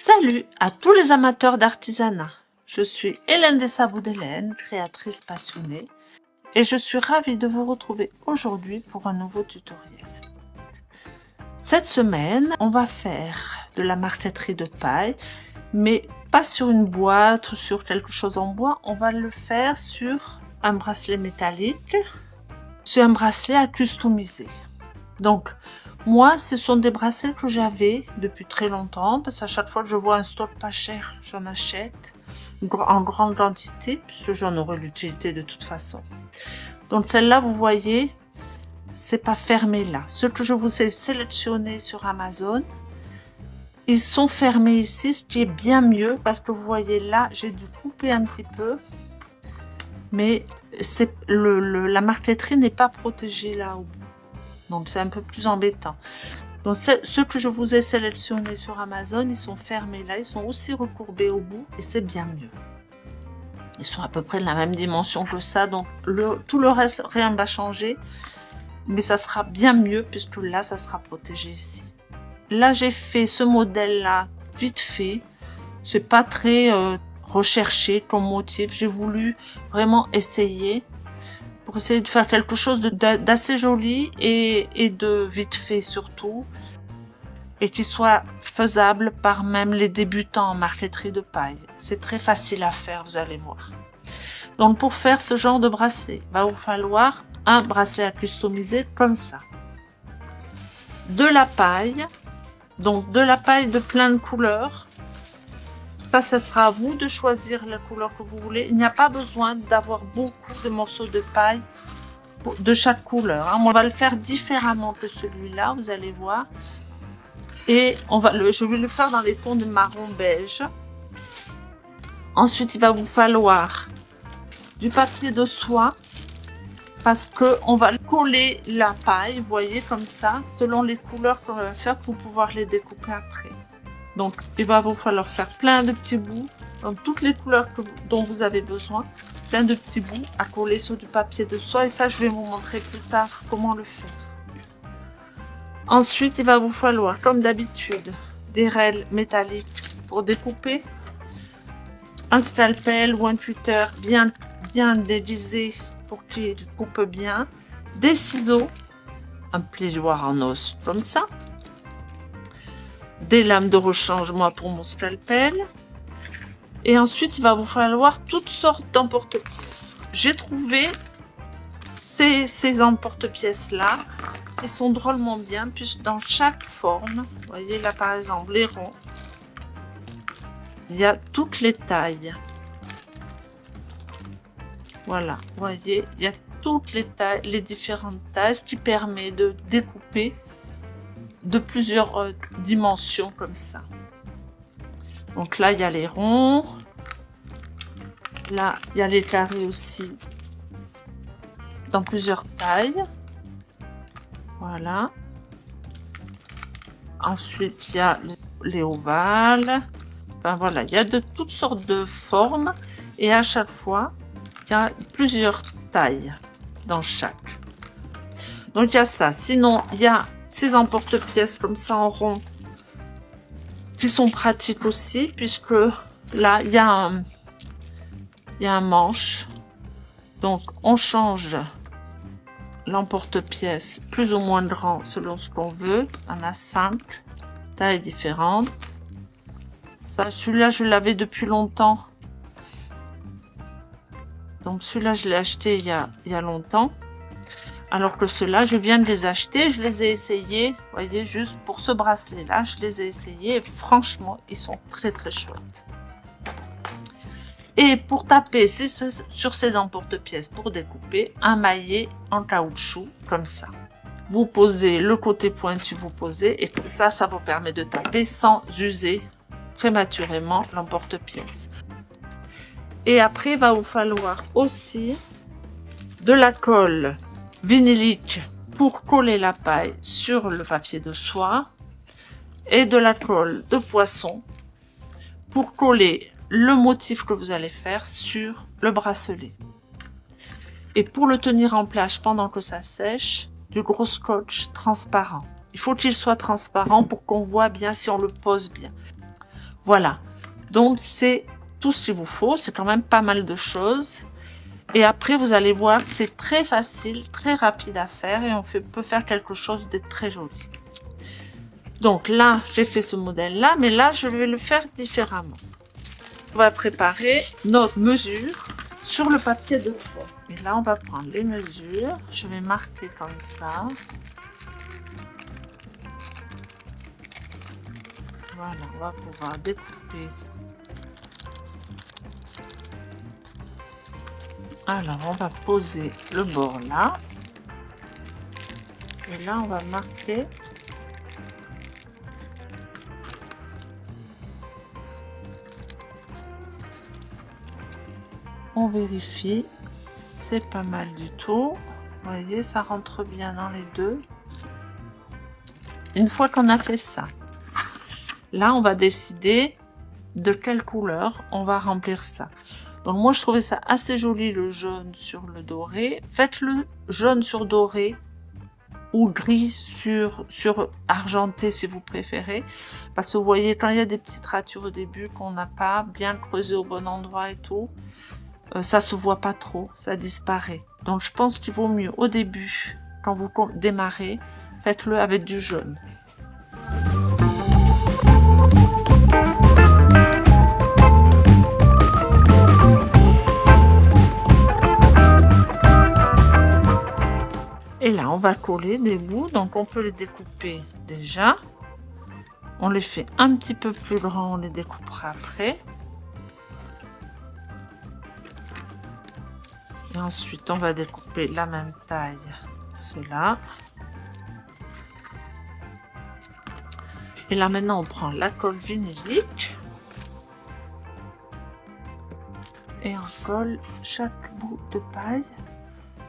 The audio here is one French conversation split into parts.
Salut à tous les amateurs d'artisanat. Je suis Hélène Dessabou-Delaine, créatrice passionnée, et je suis ravie de vous retrouver aujourd'hui pour un nouveau tutoriel. Cette semaine, on va faire de la marqueterie de paille, mais pas sur une boîte ou sur quelque chose en bois. On va le faire sur un bracelet métallique. C'est un bracelet à customiser. Donc, moi, ce sont des bracelets que j'avais depuis très longtemps, parce qu'à chaque fois que je vois un stock pas cher, j'en achète en grande quantité, puisque j'en aurai l'utilité de toute façon. Donc celle-là, vous voyez, c'est pas fermé là. Ceux que je vous ai sélectionnés sur Amazon, ils sont fermés ici, ce qui est bien mieux, parce que vous voyez là, j'ai dû couper un petit peu, mais la marqueterie n'est pas protégée là au bout. Donc c'est un peu plus embêtant. Donc ceux que je vous ai sélectionnés sur Amazon, ils sont fermés là, ils sont aussi recourbés au bout et c'est bien mieux. Ils sont à peu près de la même dimension que ça, donc tout le reste, rien ne va changer, mais ça sera bien mieux puisque là, ça sera protégé ici. Là, j'ai fait ce modèle-là vite fait. C'est pas très recherché comme motif. J'ai voulu vraiment essayer pour essayer de faire quelque chose d'assez joli et de vite fait surtout, et qui soit faisable par même les débutants en marqueterie de paille. C'est très facile à faire, vous allez voir. Donc pour faire ce genre de bracelet, il va vous falloir un bracelet à customiser comme ça. De la paille, donc de la paille de plein de couleurs. Ça sera à vous de choisir la couleur que vous voulez. Il n'y a pas besoin d'avoir beaucoup de morceaux de paille de chaque couleur. On va le faire différemment que celui-là, vous allez voir. Et je vais le faire dans les tons de marron beige. Ensuite, il va vous falloir du papier de soie parce qu'on va coller la paille, vous voyez, comme ça, selon les couleurs qu'on va faire pour pouvoir les découper après. Donc, il va vous falloir faire plein de petits bouts dans toutes les couleurs dont vous avez besoin. Plein de petits bouts à coller sur du papier de soie. Et ça, je vais vous montrer plus tard comment le faire. Ensuite, il va vous falloir, comme d'habitude, des règles métalliques pour découper. Un scalpel ou un cutter bien déguisé pour qu'il coupe bien. Des ciseaux. Un plioir en os comme ça. Des lames de rechange, moi, pour mon scalpel. Et ensuite, il va vous falloir toutes sortes d'emporte-pièces. J'ai trouvé ces emporte-pièces-là. Ils sont drôlement bien, puisque dans chaque forme, vous voyez là par exemple, les ronds, il y a toutes les tailles. Voilà, vous voyez, il y a toutes les tailles, les différentes tailles, ce qui permet de découper de plusieurs dimensions comme ça. Donc là, il y a les ronds. Là, il y a les carrés aussi dans plusieurs tailles. Voilà. Ensuite, il y a les ovales. Enfin voilà, il y a de toutes sortes de formes. Et à chaque fois, il y a plusieurs tailles dans chaque. Donc il y a ça. Sinon, il y a ces emporte-pièces comme ça en rond qui sont pratiques aussi, puisque là il y a un manche, donc on change l'emporte-pièce plus ou moins grand selon ce qu'on veut. On a 5 tailles différentes. Ça, celui-là je l'avais depuis longtemps, donc celui-là je l'ai acheté il y a longtemps. Alors que ceux-là, je viens de les acheter, je les ai essayés, vous voyez, juste pour ce bracelet-là, je les ai essayés et franchement, ils sont très très chouettes. Et pour taper sur ces emporte-pièces, pour découper, un maillet en caoutchouc, comme ça. Vous posez le côté pointu, vous posez, et comme ça vous permet de taper sans user prématurément l'emporte-pièce. Et après, il va vous falloir aussi de la colle vinylique pour coller la paille sur le papier de soie et de la colle de poisson pour coller le motif que vous allez faire sur le bracelet. Et pour le tenir en place pendant que ça sèche, du gros scotch transparent. Il faut qu'il soit transparent pour qu'on voit bien si on le pose bien. Voilà, donc c'est tout ce qu'il vous faut, c'est quand même pas mal de choses. Et après, vous allez voir, c'est très facile, très rapide à faire et peut faire quelque chose de très joli. Donc là, j'ai fait ce modèle-là, mais là, je vais le faire différemment. On va préparer notre mesure sur le papier de fond. Et là, on va prendre les mesures. Je vais marquer comme ça. Voilà, on va pouvoir découper. Alors, on va poser le bord là. Et là, on va marquer. On vérifie. C'est pas mal du tout. Vous voyez, ça rentre bien dans les deux. Une fois qu'on a fait ça, là, on va décider de quelle couleur on va remplir ça. Donc moi, je trouvais ça assez joli, le jaune sur le doré. Faites-le jaune sur doré ou gris sur argenté si vous préférez. Parce que vous voyez, quand il y a des petites ratures au début qu'on n'a pas bien creusé au bon endroit et tout, ça se voit pas trop, ça disparaît. Donc je pense qu'il vaut mieux au début, quand vous démarrez, faites-le avec du jaune. Et là, on va coller des bouts, donc on peut les découper déjà. On les fait un petit peu plus grands, on les découpera après. Et ensuite, on va découper la même taille, cela. Et là, maintenant, on prend la colle vinylique. Et on colle chaque bout de paille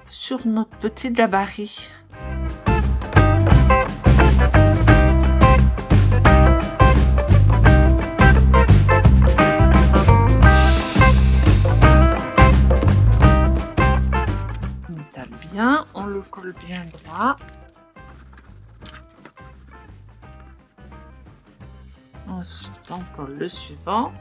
sur notre petit gabarit. On étale bien, on le colle bien droit. Ensuite, on colle le suivant.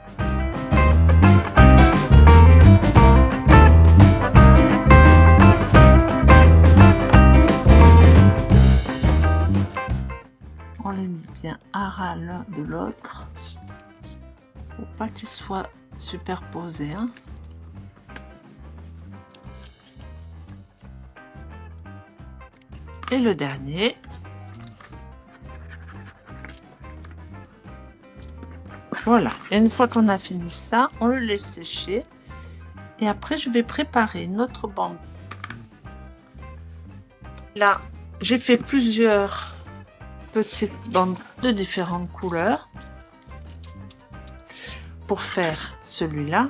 On les met bien à ras l'un de l'autre pour pas qu'ils soient superposés. Hein. Et le dernier. Voilà, et une fois qu'on a fini ça, on le laisse sécher. Et après, je vais préparer notre bande. Là, j'ai fait plusieurs petites bandes de différentes couleurs pour faire celui-là.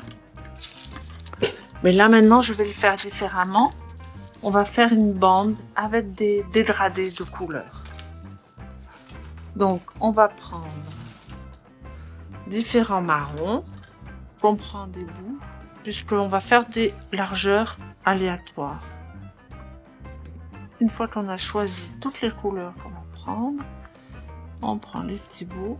Mais là, maintenant, je vais le faire différemment. On va faire une bande avec des dégradés de couleurs. Donc, on va prendre différents marrons qu'on prend des bouts, puisqu'on va faire des largeurs aléatoires. Une fois qu'on a choisi toutes les couleurs qu'on va prendre, on prend les petits bouts.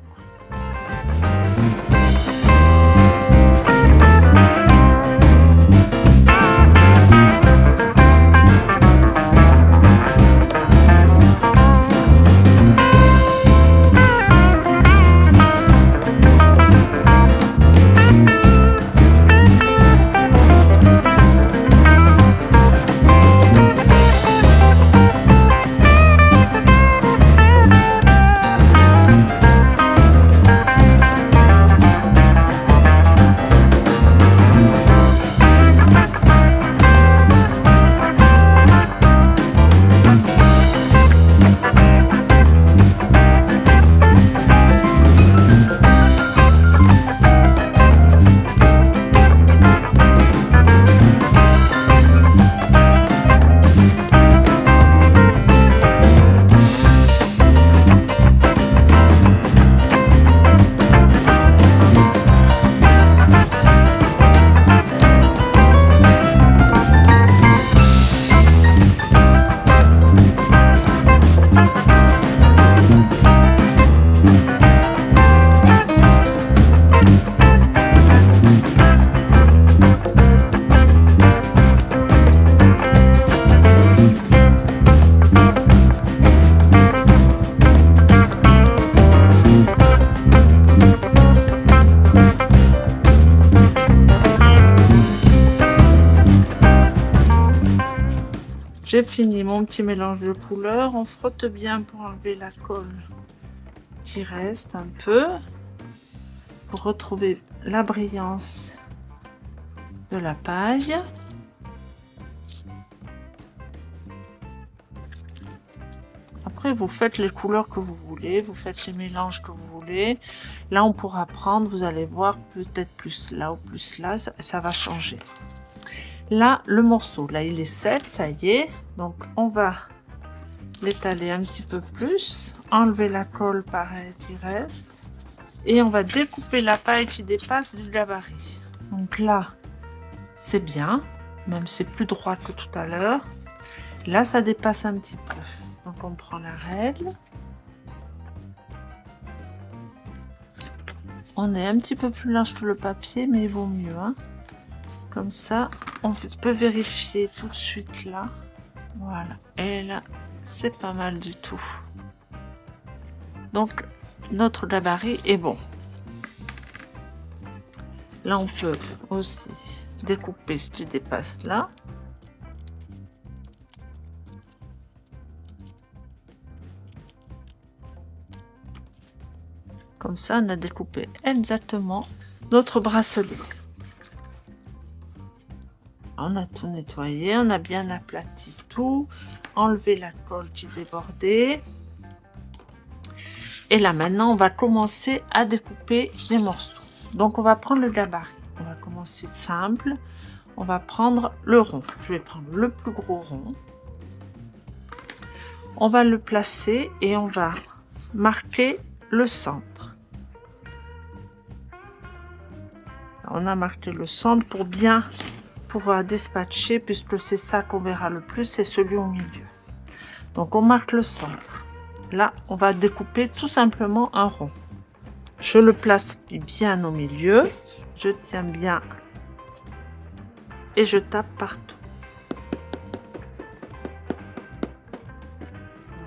J'ai fini mon petit mélange de couleurs. On frotte bien pour enlever la colle qui reste un peu. Pour retrouver la brillance de la paille. Après, vous faites les couleurs que vous voulez, vous faites les mélanges que vous voulez. Là, on pourra prendre, vous allez voir, peut-être plus là ou plus là, ça va changer. Là, le morceau, là, il est sec, ça y est. Donc, on va l'étaler un petit peu plus, enlever la colle pareil qui reste. Et on va découper la paille qui dépasse du gabarit. Donc là, c'est bien, même c'est plus droit que tout à l'heure. Là, ça dépasse un petit peu. Donc on prend la règle. On est un petit peu plus large que le papier, mais il vaut mieux. Hein. Comme ça, on peut vérifier tout de suite là. Voilà. Et là, c'est pas mal du tout. Donc, notre gabarit est bon. Là, on peut aussi découper ce qui dépasse là. Comme ça, on a découpé exactement notre bracelet. On a tout nettoyé, on a bien aplati tout, enlevé la colle qui débordait. Et là, maintenant, on va commencer à découper les morceaux. Donc, on va prendre le gabarit. On va commencer simple. On va prendre le rond. Je vais prendre le plus gros rond. On va le placer et on va marquer le centre. On a marqué le centre pour bien pouvoir dispatcher, puisque c'est ça qu'on verra le plus, c'est celui au milieu. Donc on marque le centre. Là, on va découper tout simplement un rond. Je le place bien au milieu. Je tiens bien et je tape partout.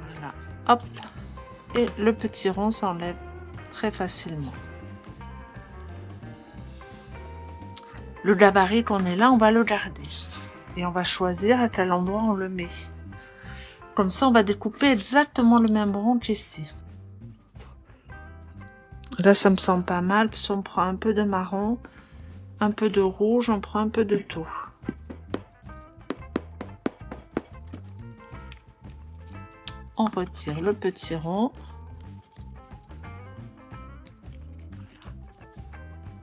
Voilà, hop. Et le petit rond s'enlève très facilement. Le gabarit qu'on est là, on va le garder. Et on va choisir à quel endroit on le met. Comme ça, on va découper exactement le même rond qu'ici. Là, ça me semble pas mal, parce qu'on prend un peu de marron, un peu de rouge, on prend un peu de tout. On retire le petit rond.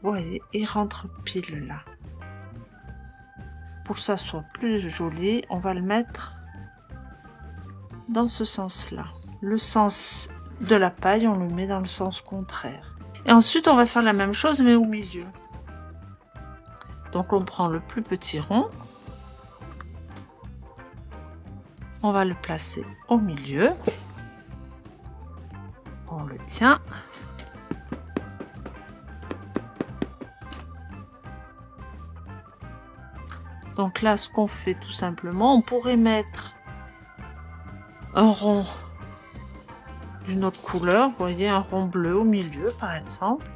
Vous voyez, il rentre pile là. Pour que ça soit plus joli, on va le mettre dans ce sens-là. Le sens de la paille, on le met dans le sens contraire. Et ensuite, on va faire la même chose, mais au milieu. Donc, on prend le plus petit rond. On va le placer au milieu. On le tient. Donc là, ce qu'on fait tout simplement, on pourrait mettre un rond d'une autre couleur, vous voyez, un rond bleu au milieu par exemple,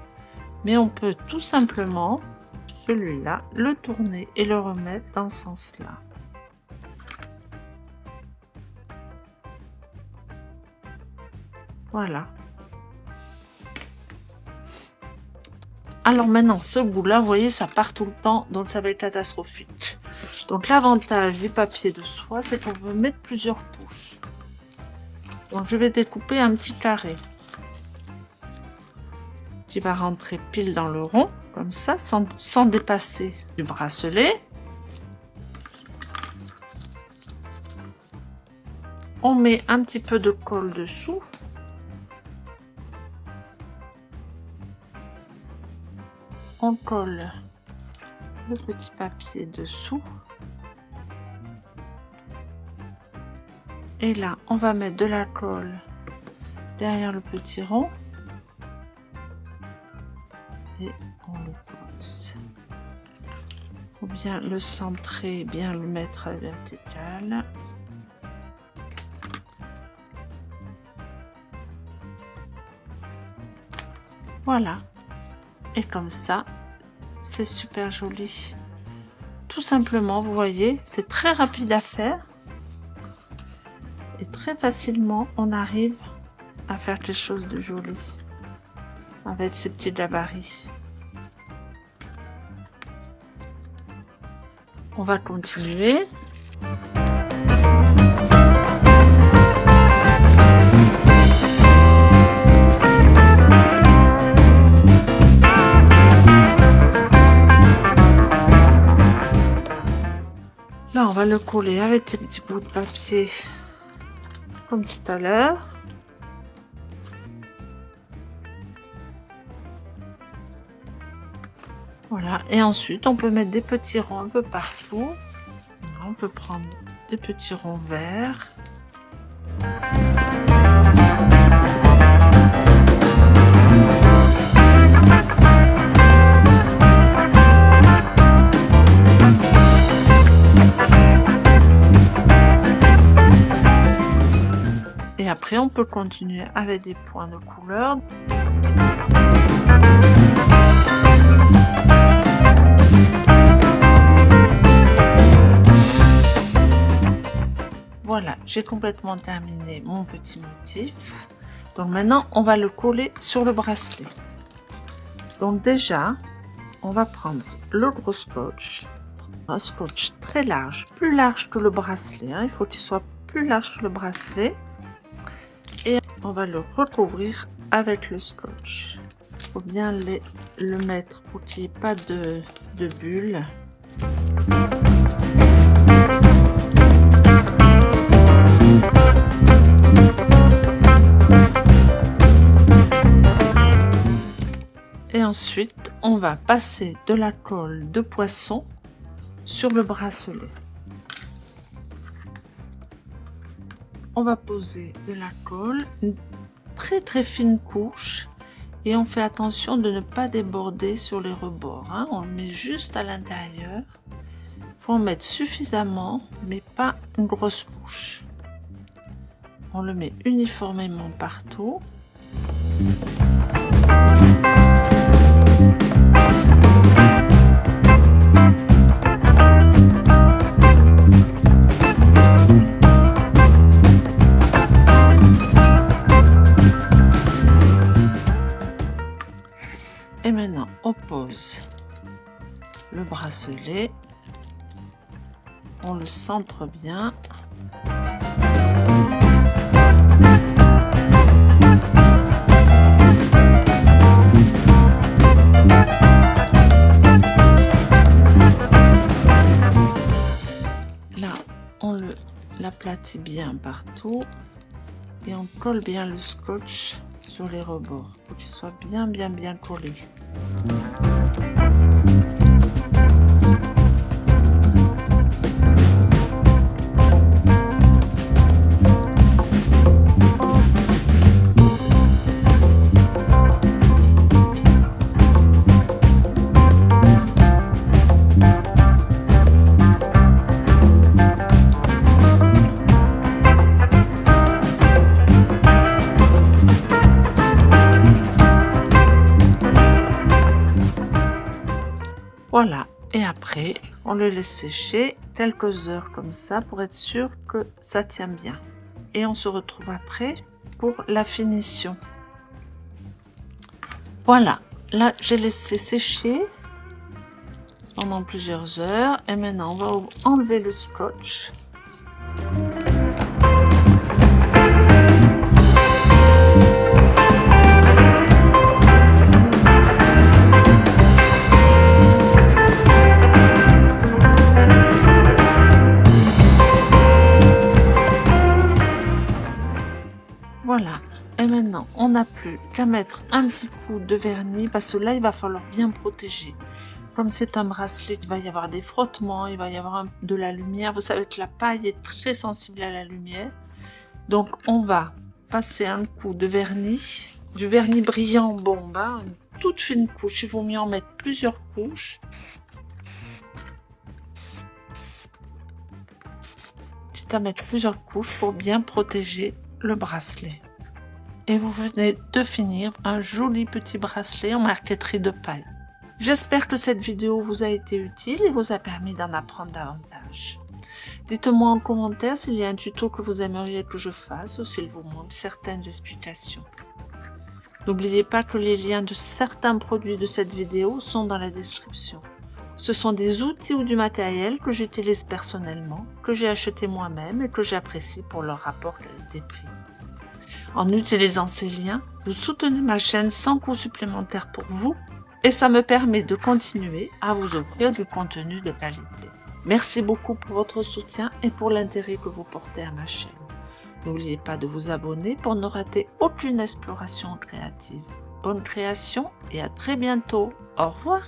mais on peut tout simplement, celui-là, le tourner et le remettre dans ce sens-là. Voilà. Alors maintenant, ce bout-là, vous voyez, ça part tout le temps, donc ça va être catastrophique. Donc l'avantage du papier de soie, c'est qu'on peut mettre plusieurs couches. Donc je vais découper un petit carré qui va rentrer pile dans le rond, comme ça, sans dépasser du bracelet. On met un petit peu de colle dessous. On colle le petit papier dessous. Et là, on va mettre de la colle derrière le petit rond. Et on le pose. Il faut bien le centrer, bien le mettre à la verticale. Voilà. Et comme ça, c'est super joli. Tout simplement, vous voyez, c'est très rapide à faire. très facilement, on arrive à faire quelque chose de joli avec ces petits gabarits. On va continuer. Là, on va le coller avec ces petits bouts de papier comme tout à l'heure. Voilà, et ensuite on peut mettre des petits ronds un peu partout. On peut prendre des petits ronds verts. Et après on peut continuer avec des points de couleur. Voilà, j'ai complètement terminé mon petit motif. Donc maintenant, on va le coller sur le bracelet. Donc déjà, on va prendre le gros scotch, un scotch très large, plus large que le bracelet. Il faut qu'il soit plus large que le bracelet. Et on va le recouvrir avec le scotch. Il faut bien le mettre pour qu'il n'y ait pas de bulles. Et ensuite, on va passer de la colle de poisson sur le bracelet. On va poser de la colle, une très fine couche, et on fait attention de ne pas déborder sur les rebords. On le met juste à l'intérieur. Il faut en mettre suffisamment, mais pas une grosse couche. On le met uniformément partout. Et maintenant, on pose le bracelet, on le centre bien. Là, on l'aplatit bien partout et on colle bien le scotch sur les rebords pour qu'il soit bien collé. Voilà, et après on le laisse sécher quelques heures comme ça pour être sûr que ça tient bien. Et on se retrouve après pour la finition. Voilà, là j'ai laissé sécher pendant plusieurs heures et maintenant on va enlever le scotch. Voilà, et maintenant on n'a plus qu'à mettre un petit coup de vernis parce que là il va falloir bien protéger. Comme c'est un bracelet, il va y avoir des frottements, il va y avoir de la lumière. Vous savez que la paille est très sensible à la lumière. Donc on va passer un coup de vernis, du vernis brillant en bombe, une toute fine couche. Il vaut mieux en mettre plusieurs couches. C'est à mettre plusieurs couches pour bien protéger le bracelet. Et vous venez de finir un joli petit bracelet en marqueterie de paille. J'espère que cette vidéo vous a été utile et vous a permis d'en apprendre davantage. Dites-moi en commentaire s'il y a un tuto que vous aimeriez que je fasse ou s'il vous manque certaines explications. N'oubliez pas que les liens de certains produits de cette vidéo sont dans la description. Ce sont des outils ou du matériel que j'utilise personnellement, que j'ai acheté moi-même et que j'apprécie pour leur rapport qualité-prix. En utilisant ces liens, vous soutenez ma chaîne sans coût supplémentaire pour vous et ça me permet de continuer à vous offrir du contenu de qualité. Merci beaucoup pour votre soutien et pour l'intérêt que vous portez à ma chaîne. N'oubliez pas de vous abonner pour ne rater aucune exploration créative. Bonne création et à très bientôt. Au revoir.